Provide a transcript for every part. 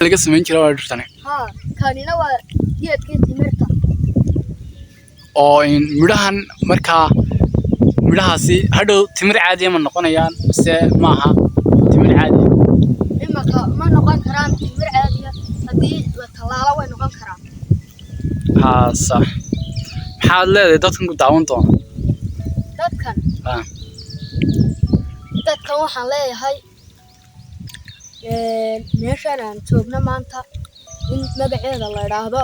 laga samayn jiray waa dhirtani ها كانina waa geedkii timirta oo in midhahan markaa midhahaasi hadhow timir caadi ma noqonayaan mise maaha timir caadi imaka ma noqon karaan timir caadi ah hadii la talaalo way noqon karaan haa sax maxaad leedahay dadkan ku daawan doona dadkan waxaan leeyahay meeshan aan joogno maanta in magaceeda la yiraahdo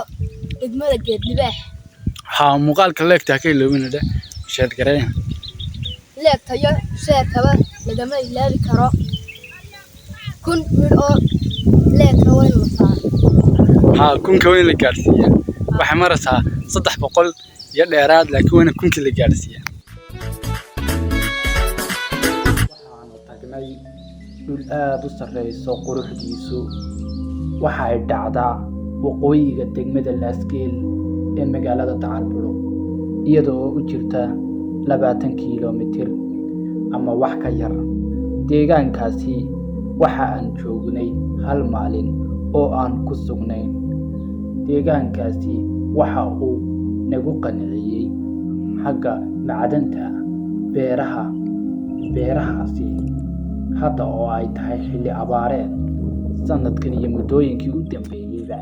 degmada Geedlibaax haa muuqaalka leegta ka iloobinada sheed gareeya leegtayo sheekaba lagama ilaabi karo kun mid oo leegta weyn la saaro haa kunka weyn la gaarsiiya waxa maraysaa 300 iyo dheeraad laakiin weyn kunka la gaarsiiya waxaan tagnay dhul aad u sarreeyo quruxdiisu waxa ay dhacdaa waqooyiga degmada Laaskeel ee magaalada Tacaalbulo iyadoo u jirta 20 kiiloomitir ama wax ka yar deegaankaasi waxa aan joognay hal maalin oo aan ku sugnayn deegaankaasi waxa uu nagu qanciyay xagga macdanta beerahaasi hadda oo ay tahay xilli abaareed sanadkan iyo muddooyinkii u dambeeyayba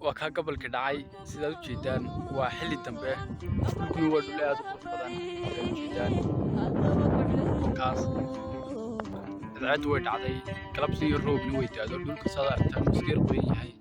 waa ka gobolka dhacay sidaad u jeedaan waa xilli dambe dhulkuna waa dhul aad u qurux badan sidaad u jeedaan kaas cadceeddu way dhacday galabsi iyo roobna way daado dhulka saad aragtaan iska qoyan yahay